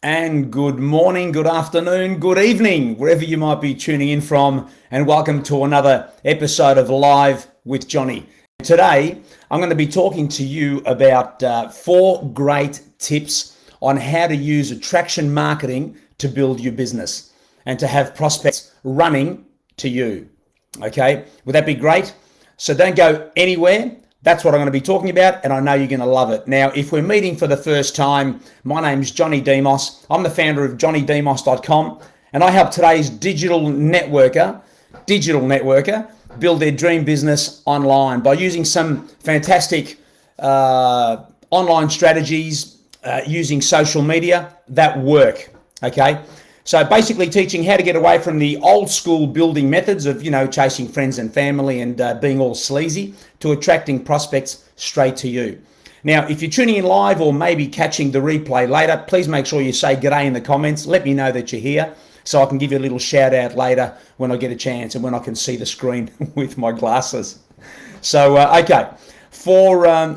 And good morning, good afternoon, good evening, wherever you might be tuning in from, and welcome to another episode of Live with Johnny. Today, I'm going to be talking to you about 4 great tips on how to use attraction marketing to build your business and to have prospects running to you. Okay, would that be great? So don't go anywhere. That's what I'm going to be talking about, and I know you're going to love it. Now, if we're meeting for the first time, my name's Johnny Demos. I'm the founder of JohnnyDemos.com, and I help today's digital networker build their dream business online by using some fantastic online strategies, using social media that work. Okay. So basically teaching how to get away from the old school building methods of, chasing friends and family and being all sleazy to attracting prospects straight to you. Now, if you're tuning in live or maybe catching the replay later, please make sure you say g'day in the comments. Let me know that you're here so I can give you a little shout out later when I get a chance and when I can see the screen with my glasses. So, okay. 4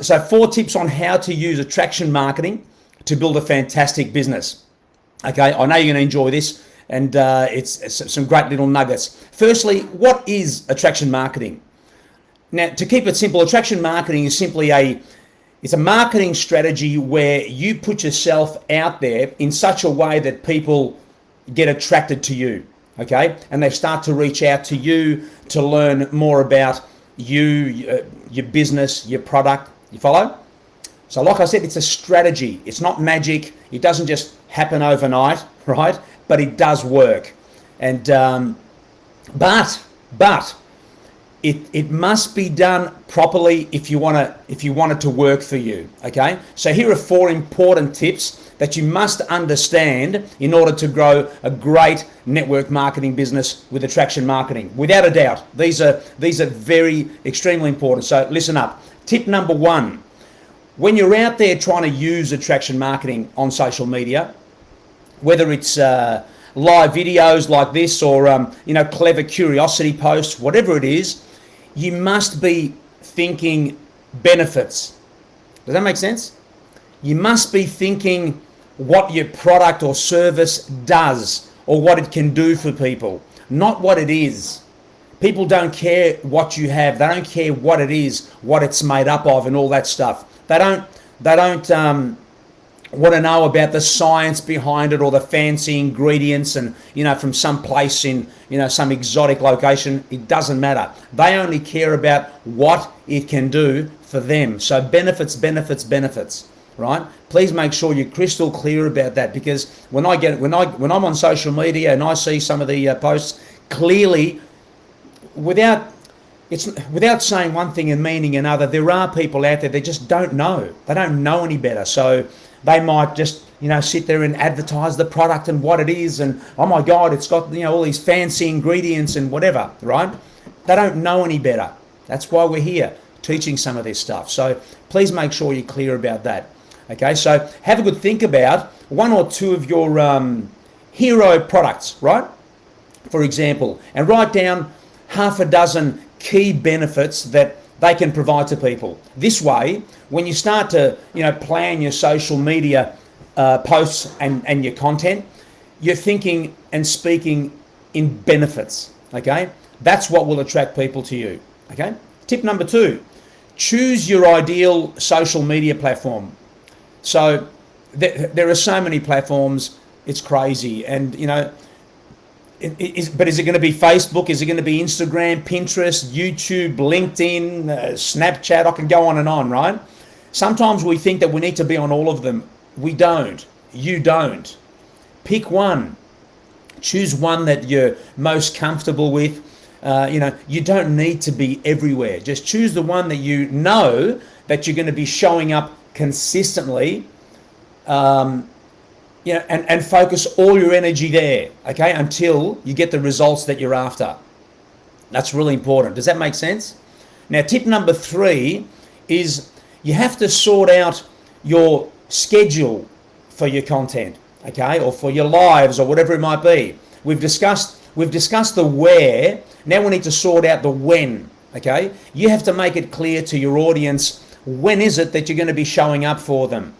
tips on how to use attraction marketing to build a fantastic business. Okay, I know you're going to enjoy this, and it's some great little nuggets. Firstly, what is attraction marketing? Now, to keep it simple, attraction marketing is simply it's a marketing strategy where you put yourself out there in such a way that people get attracted to you, okay? And they start to reach out to you to learn more about you, your business, your product. You follow? So like I said, it's a strategy. It's not magic. It doesn't just happen overnight, right? But it does work. And but it must be done properly if you want it to work for you. Okay. So here are 4 important tips that you must understand in order to grow a great network marketing business with attraction marketing. Without a doubt, these are very extremely important. So listen up. Tip number 1. When you're out there trying to use attraction marketing on social media, whether it's live videos like this or clever curiosity posts, whatever it is, you must be thinking benefits. Does that make sense? You must be thinking what your product or service does or what it can do for people, not what it is. People don't care what you have. They don't care what it is, what it's made up of, and all that stuff. They don't want to know about the science behind it or the fancy ingredients and, from some place in, some exotic location. It doesn't matter. They only care about what it can do for them. So benefits, right? Please make sure you're crystal clear about that, because when I'm on social media and I see some of the posts clearly, without saying one thing and meaning another, there are people out there that just don't know. They don't know any better. So they might just, sit there and advertise the product and what it is. And, oh my God, it's got, all these fancy ingredients and whatever, right? They don't know any better. That's why we're here teaching some of this stuff. So please make sure you're clear about that. Okay, so have a good think about 1 or 2 of your hero products, right? For example, and write down half a dozen key benefits that they can provide to people. This way, when you start to plan your social media posts and your content, you're thinking and speaking in benefits. Okay, that's what will attract people to you. Okay, tip number 2: choose your ideal social media platform. So there are so many platforms, it's crazy, and but is it going to be Facebook? Is it going to be Instagram, Pinterest, YouTube, LinkedIn, Snapchat? I can go on and on, right? Sometimes we think that we need to be on all of them. We don't. You don't. Pick one. Choose one that you're most comfortable with. You don't need to be everywhere. Just choose the one that you know that you're going to be showing up consistently. And focus all your energy there, okay, until you get the results that you're after. That's really important. Does that make sense? Now, tip number 3 is you have to sort out your schedule for your content, okay, or for your lives or whatever it might be. We've discussed the where. Now we need to sort out the when, okay? You have to make it clear to your audience when is it that you're going to be showing up for them,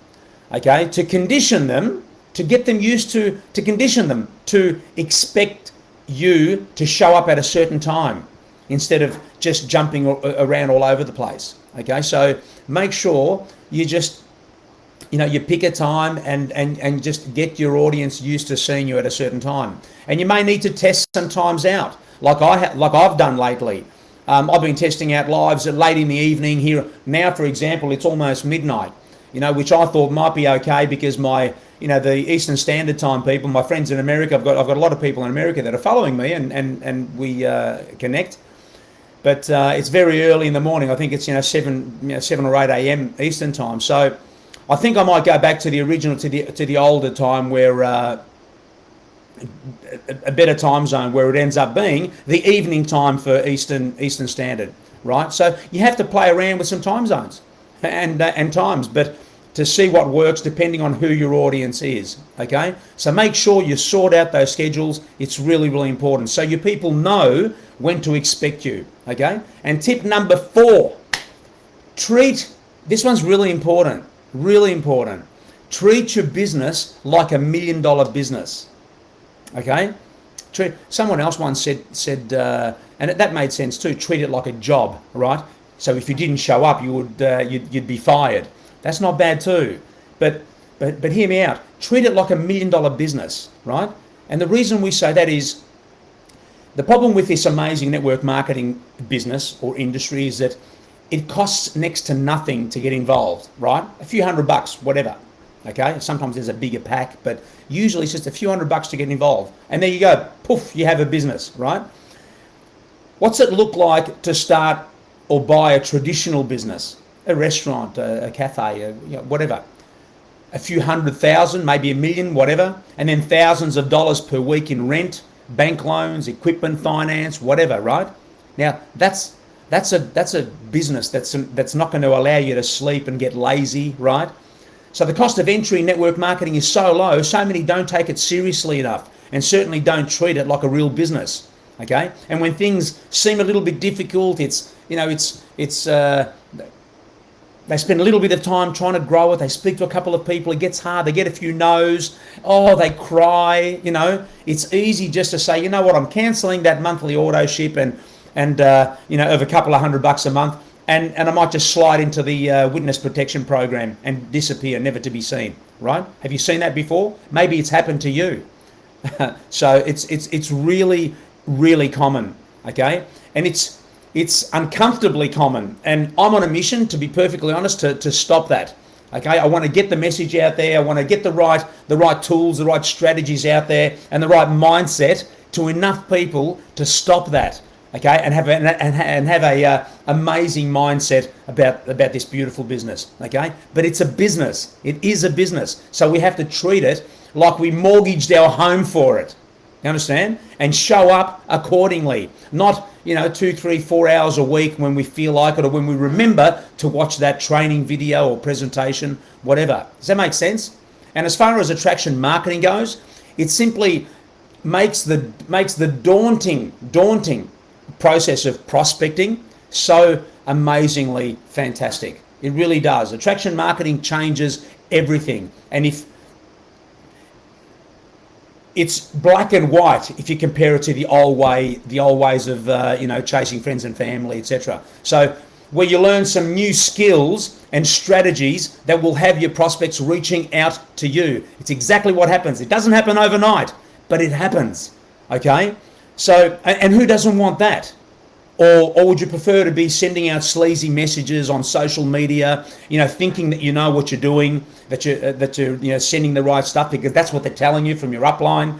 okay, to condition them to get them used to condition them to expect you to show up at a certain time instead of just jumping around all over the place. Okay, so make sure you just, you pick a time and just get your audience used to seeing you at a certain time. And you may need to test some times out, like I've done lately. I've been testing out lives at late in the evening here. Now, for example, it's almost midnight, which I thought might be okay because my, the Eastern Standard Time people, my friends in America, I've got a lot of people in America that are following me and we connect. But it's very early in the morning. I think it's 7 or 8 a.m. Eastern Time. So I think I might go back to the original, to the older time where a better time zone, where it ends up being the evening time for Eastern Standard, right? So you have to play around with some time zones and times, but to see what works depending on who your audience is. Okay, so make sure you sort out those schedules. It's really, really important, so your people know when to expect you. Okay, and tip number 4, this one's really important. Treat your business like $1 million business. Okay, someone else once said, and that made sense too. Treat it like a job, right? So if you didn't show up, you'd be fired. That's not bad too, but hear me out. Treat it like $1 million business, right? And the reason we say that is the problem with this amazing network marketing business or industry is that it costs next to nothing to get involved, right? A few $100, whatever. Okay, sometimes there's a bigger pack, but usually it's just a few $100 to get involved. And there you go, poof, you have a business, right? What's it look like to start or buy a traditional business? A restaurant, a cafe, whatever. A few $100,000, maybe $1 million, whatever. And then thousands of dollars per week in rent, bank loans, equipment finance, whatever, right? Now, that's a business that's not going to allow you to sleep and get lazy, right? So the cost of entry in network marketing is so low, so many don't take it seriously enough and certainly don't treat it like a real business, okay? And when things seem a little bit difficult, they spend a little bit of time trying to grow it. They speak to a couple of people. It gets hard. They get a few no's. Oh, they cry. It's easy just to say, you know what, I'm cancelling that monthly auto ship and of a couple of $100 a month. And I might just slide into the witness protection program and disappear, never to be seen, right? Have you seen that before? Maybe it's happened to you. So it's really, really common, okay? And it's uncomfortably common. And I'm on a mission, to be perfectly honest, to stop that, okay? I want to get the message out there. I want to get the right tools, the right strategies out there, and the right mindset to enough people to stop that. Okay, and have a amazing mindset about this beautiful business. Okay, but it's a business. It is a business, so we have to treat it like we mortgaged our home for it. You understand? And show up accordingly. Not 2, 3, 4 hours a week when we feel like it, or when we remember to watch that training video or presentation, whatever. Does that make sense? And as far as attraction marketing goes, it simply makes the daunting process of prospecting so amazingly fantastic. It really does. Attraction marketing changes everything. And if it's black and white, if you compare it to the old ways of chasing friends and family, etc. So where you learn some new skills and strategies that will have your prospects reaching out to you. It's exactly what happens. It doesn't happen overnight, but it happens. Okay? So, and who doesn't want that? Or would you prefer to be sending out sleazy messages on social media, thinking that you know what you're doing, that you're sending the right stuff because that's what they're telling you from your upline,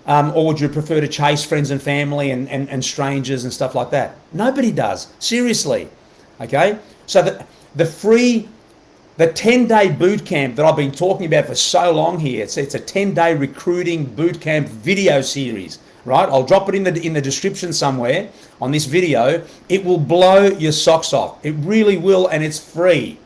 or would you prefer to chase friends and family and strangers and stuff like that? Nobody does, seriously. Okay, so the 10-day boot camp that I've been talking about for so long here, it's a 10-day recruiting boot camp video series. Right, I'll drop it in the description somewhere on this video. It will blow your socks off. It really will, and it's free.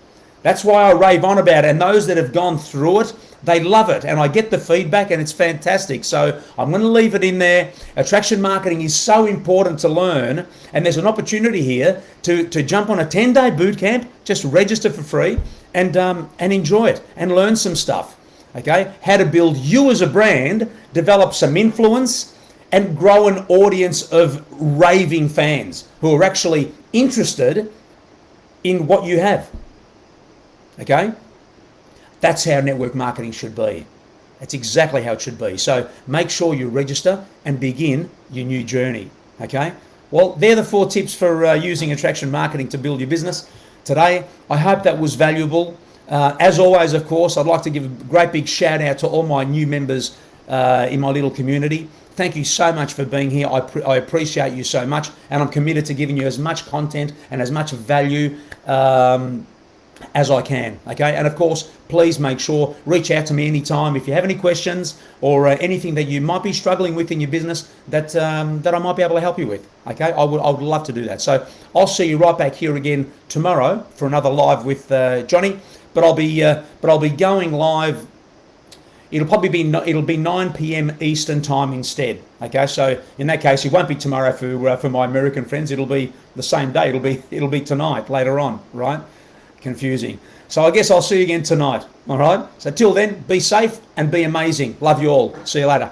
That's why I rave on about it. And those that have gone through it, they love it, and I get the feedback, and it's fantastic. So I'm going to leave it in there. Attraction marketing is so important to learn, and there's an opportunity here to jump on a 10-day boot camp. Just register for free and enjoy it and learn some stuff. Okay, how to build you as a brand, develop some influence, and grow an audience of raving fans who are actually interested in what you have. Okay, that's how network marketing should be. That's exactly how it should be. So make sure you register and begin your new journey. Okay, well, they're the 4 tips for using attraction marketing to build your business today. I hope that was valuable. As always, of course, I'd like to give a great big shout out to all my new members in my little community. Thank you so much for being here. I appreciate you so much, and I'm committed to giving you as much content and as much value as I can. Okay, and of course, please make sure, reach out to me anytime if you have any questions or anything that you might be struggling with in your business that I might be able to help you with. Okay, I would love to do that. So I'll see you right back here again tomorrow for another live with Johnny. But I'll be going live. It'll be 9 p.m. Eastern time instead. Okay, so in that case, it won't be tomorrow for my American friends. It'll be the same day. It'll be tonight later on, right? Confusing. So I guess I'll see you again tonight. All right. So till then, be safe and be amazing. Love you all. See you later.